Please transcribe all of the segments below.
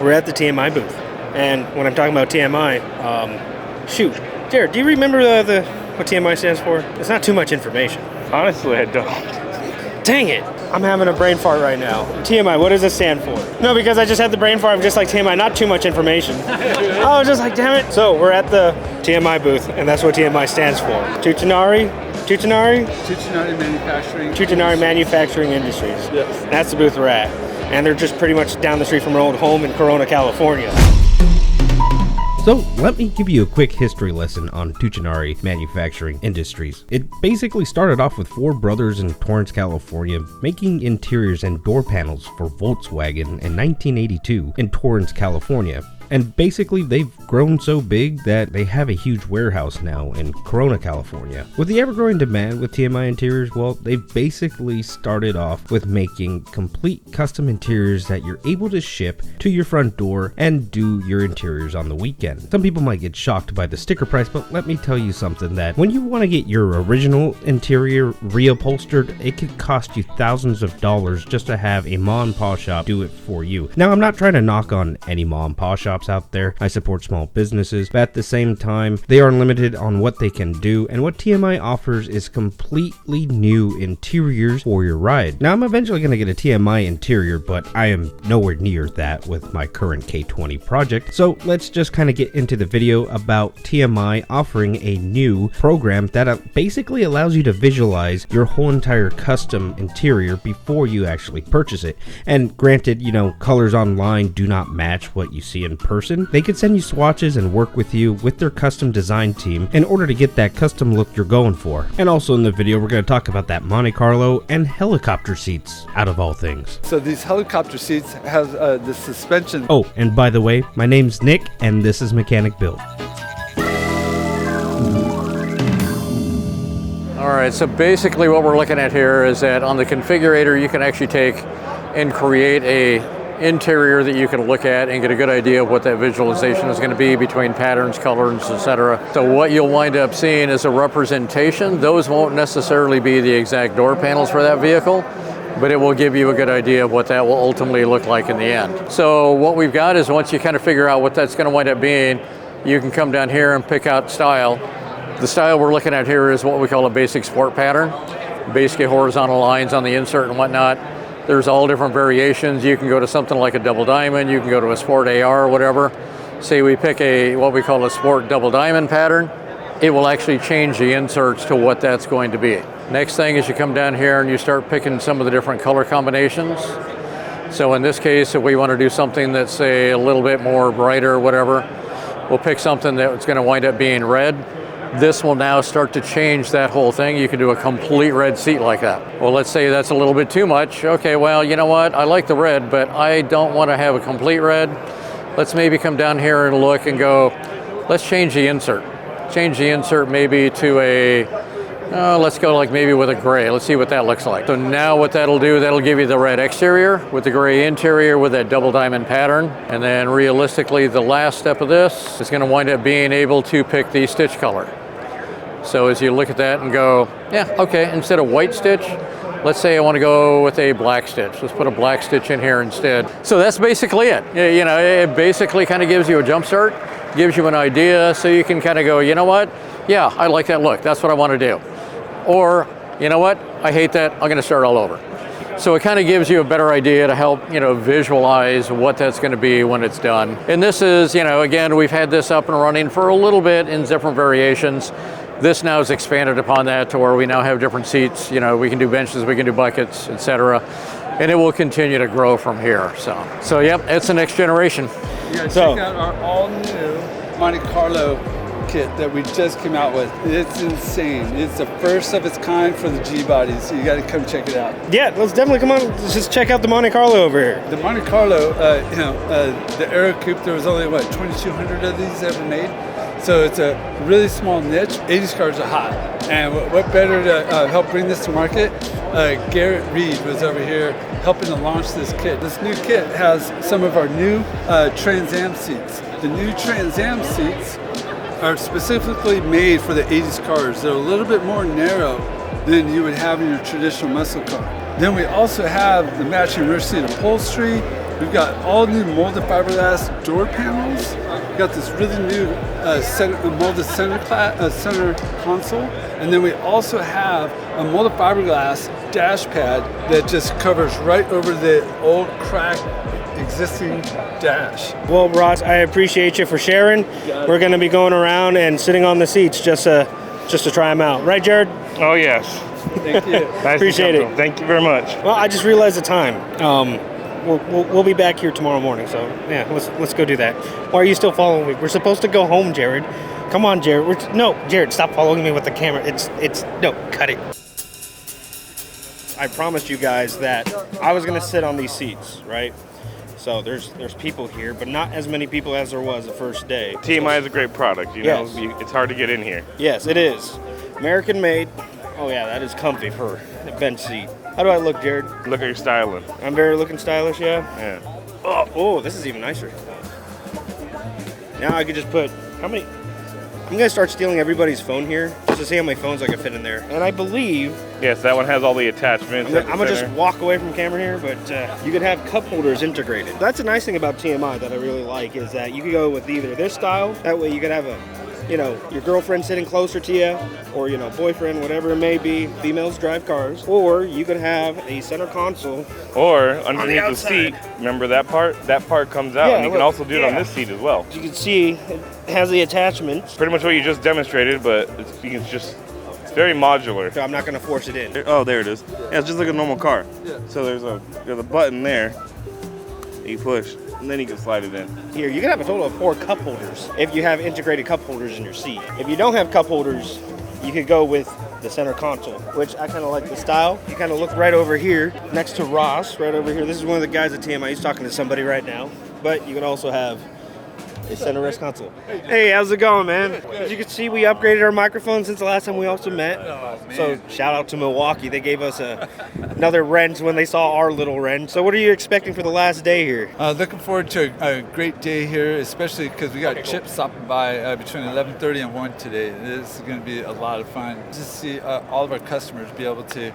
we're at the TMI booth. And when I'm talking about TMI, shoot, Jared, do you remember what TMI stands for? It's not too much information. Honestly, I don't. Dang it. I'm having a brain fart right now. TMI, what does it stand for? No, because I just had the brain fart. I'm just like, TMI, not too much information. I was just like, damn it. So we're at the TMI booth, and that's what TMI stands for. Tutanari Manufacturing Industries. Yes. That's the booth we're at. And they're just pretty much down the street from our old home in Corona, California. So let me give you a quick history lesson on Tuchinari Manufacturing Industries. It basically started off with 4 brothers in Torrance, California, making interiors and door panels for Volkswagen in 1982 in Torrance, California. And basically, they've grown so big that they have a huge warehouse now in Corona, California. With the ever-growing demand with TMI Interiors, well, they've basically started off with making complete custom interiors that you're able to ship to your front door and do your interiors on the weekend. Some people might get shocked by the sticker price, but let me tell you something that when you want to get your original interior reupholstered, it could cost you thousands of dollars just to have a mom and pop shop do it for you. Now, I'm not trying to knock on any mom and pop shops out there. I support small businesses, but at the same time, they are limited on what they can do, and what TMI offers is completely new interiors for your ride. Now, I'm eventually going to get a TMI interior, but I am nowhere near that with my current K20 project. So let's just kind of get into the video about TMI offering a new program that basically allows you to visualize your whole entire custom interior before you actually purchase it. And granted, colors online do not match what you see in person. They could send you swatches and work with you with their custom design team in order to get that custom look you're going for. And also in the video, we're going to talk about that Monte Carlo and helicopter seats, out of all things. So these helicopter seats have the suspension. Oh, and by the way, my name's Nick, and this is Mechanic Built. All right, so basically what we're looking at here is that on the configurator, you can actually take and create a interior that you can look at and get a good idea of what that visualization is going to be between patterns, colors, etc. So what you'll wind up seeing is a representation. Those won't necessarily be the exact door panels for that vehicle, but it will give you a good idea of what that will ultimately look like in the end. So what we've got is once you kind of figure out what that's going to wind up being, you can come down here and pick out style. The style we're looking at here is what we call a basic sport pattern. Basically horizontal lines on the insert and whatnot. There's all different variations. You can go to something like a double diamond, you can go to a sport AR or whatever. Say we pick what we call a sport double diamond pattern, it will actually change the inserts to what that's going to be. Next thing is you come down here and you start picking some of the different color combinations. So in this case, if we want to do something that's say a little bit more brighter or whatever, we'll pick something that's going to wind up being red. This will now start to change that whole thing. You can do a complete red seat like that. Well, let's say that's a little bit too much. Okay, well, you know what? I like the red, but I don't want to have a complete red. Let's maybe come down here and look and go, let's change the insert. Change the insert maybe to let's go like maybe with a gray. Let's see what that looks like. So now what that'll do, that'll give you the red exterior with the gray interior with that double diamond pattern. And then realistically, the last step of this is going to wind up being able to pick the stitch color. So as you look at that and go, yeah, okay, instead of white stitch, let's say I want to go with a black stitch. Let's put a black stitch in here instead. So that's basically it. It basically kind of gives you a jump start, gives you an idea, so you can kind of go, you know what? Yeah, I like that look. That's what I want to do. Or, you know what? I hate that. I'm going to start all over. So it kind of gives you a better idea to help, visualize what that's going to be when it's done. And this is, again, we've had this up and running for a little bit in different variations. This now is expanded upon that to where we now have different seats. We can do benches, we can do buckets, etc. And it will continue to grow from here. So yep, it's the next generation. You guys check out our all-new Monte Carlo kit that we just came out with. It's insane. It's the first of its kind for the G-body, so you got to come check it out. Yeah, let's definitely come on. Let's just check out the Monte Carlo over here. The Monte Carlo, the Aero Coupe, there was only, 2,200 of these ever made? So it's a really small niche. 80s cars are hot. And what better to help bring this to market? Garrett Reed was over here helping to launch this kit. This new kit has some of our new Trans Am seats. The new Trans Am seats are specifically made for the 80s cars. They're a little bit more narrow than you would have in your traditional muscle car. Then we also have the matching rear seat upholstery. We've got all new molded fiberglass door panels. We've got this really new molded center console. And then we also have a molded fiberglass dash pad that just covers right over the old cracked existing dash. Well, Ross, I appreciate you for sharing. We're going to be going around and sitting on the seats just to try them out. Right, Jared? Oh, yes. Thank you. Nice Appreciate it. Thank you very much. Well, I just realized the time. We'll be back here tomorrow morning, so yeah, let's go do that. Why are you still following me? We're supposed to go home, Jared. Come on, Jared. Jared, stop following me with the camera. No, cut it. I promised you guys that I was gonna sit on these seats, right? So there's people here, but not as many people as there was the first day. TMI is a great product. Yes. It's hard to get in here. Yes, it is. American made. Oh yeah, that is comfy for a bench seat. How do I look, Jared? Look at your styling. I'm very looking stylish, yeah? Yeah. Oh, this is even nicer. Now I could just put, how many? I'm gonna start stealing everybody's phone here just to see how many phones I can fit in there. And I believe, Yes, that one has all the attachments. I'm gonna just walk away from camera here, but you could have cup holders integrated. That's a nice thing about TMI that I really like is that you could go with either this style, that way you could have your girlfriend sitting closer to you, or, boyfriend, whatever it may be. Females drive cars. Or you could have a center console. Or underneath the seat, remember that part? That part comes out, Yeah, and you can look, also do it on this seat as well. You can see it has the attachments. Pretty much what you just demonstrated, but it's very modular. So I'm not gonna force it in. Oh, there it is. Yeah, it's just like a normal car. Yeah. So there's a button there that you push, and then you can slide it in. Here, you can have a total of 4 cup holders if you have integrated cup holders in your seat. If you don't have cup holders, you could go with the center console, which I kind of like the style. You kind of look right over here next to Ross, right over here. This is one of the guys at TMI. He's talking to somebody right now. But you can also have a center rest console. Hey, how's it going, man? As you can see, we upgraded our microphone since the last time we also met. So shout out to Milwaukee. They gave us another wrench when they saw our little wrench. So what are you expecting for the last day here? Looking forward to a great day here, especially because we got Chip stopping by between 11:30 and 1 today. This is going to be a lot of fun. Just see all of our customers be able to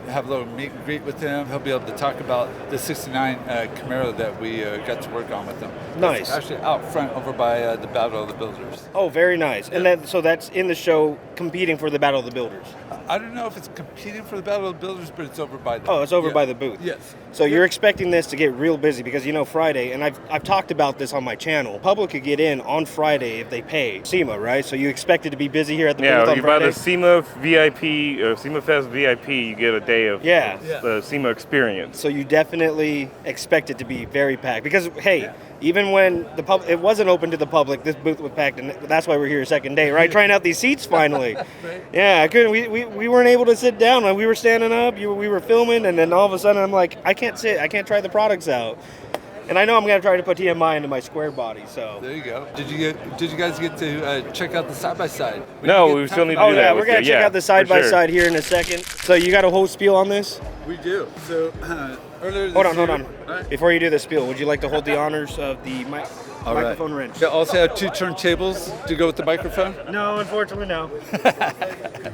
have a little meet and greet with him. He'll be able to talk about the 69 Camaro that we got to work on with him. Nice. It's actually out front over by the Battle of the Builders. Oh, very nice. And so that's in the show competing for the Battle of the Builders. I don't know if it's competing for the Battle of the Builders, but it's over by the... Oh, it's over by the booth. Yes. So you're expecting this to get real busy because, Friday, and I've talked about this on my channel, public could get in on Friday if they pay SEMA, right? So you expect it to be busy here at the booth on you Friday? buy the SEMA VIP, or SEMA Fest VIP, you get a day of the SEMA experience. So you definitely expect it to be very packed because, hey, even when it wasn't open to the public, this booth was packed, and that's why we're here second day, right? Trying out these seats finally. Right. Yeah, I couldn't. We weren't able to sit down. Like, we were standing up. We were filming, and then all of a sudden I'm like, I can't sit. I can't try the products out. And I know I'm gonna try to put TMI into my square body. So there you go. Did you guys get to check out the side by side? No, we still need to do that. Oh yeah, we're gonna check out the side by side here in a second. So you got a whole spiel on this? We do. So earlier this hold on. Right. Before you do the spiel, would you like to hold the honors of the microphone wrench? You also have 2 turntables to go with the microphone? No, unfortunately, no.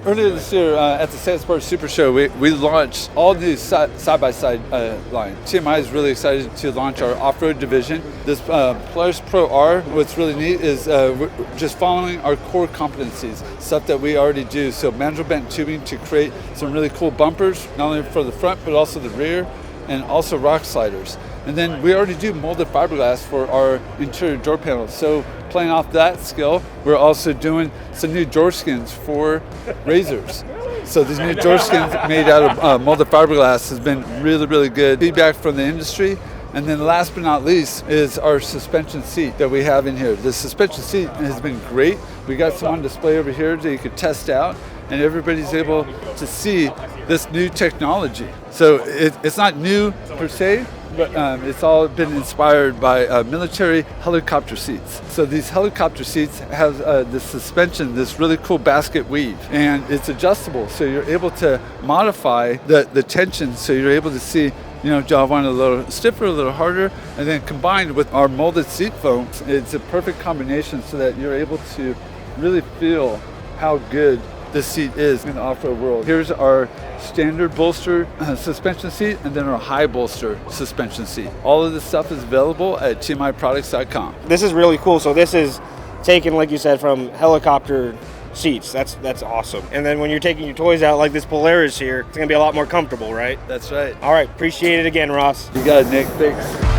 Earlier this year at the Sand Sport Super Show, we launched all these side-by-side line. TMI is really excited to launch our off-road division. This Polaris Pro R, what's really neat is we're just following our core competencies, stuff that we already do. So mandrel bent tubing to create some really cool bumpers, not only for the front, but also the rear, and also rock sliders. And then we already do molded fiberglass for our interior door panels. So playing off that skill, we're also doing some new door skins for razors. So these new door skins made out of molded fiberglass has been really, really good feedback from the industry. And then last but not least is our suspension seat that we have in here. The suspension seat has been great. We got some on display over here that you could test out, and everybody's able to see this new technology. So it's not new per se, but it's all been inspired by military helicopter seats. So these helicopter seats have this suspension, this really cool basket weave, and it's adjustable. So you're able to modify the tension, so you're able to see, do I want it a little stiffer, a little harder? And then combined with our molded seat foam, it's a perfect combination so that you're able to really feel how good this seat is in the off-road world. Here's our standard bolster suspension seat, and then our high bolster suspension seat. All of this stuff is available at tmiproducts.com. This is really cool. So this is taken, like you said, from helicopter seats. That's awesome. And then when you're taking your toys out, like this Polaris here, it's gonna be a lot more comfortable, right? That's right. All right, appreciate it again, Ross. You got it, Nick. Thanks.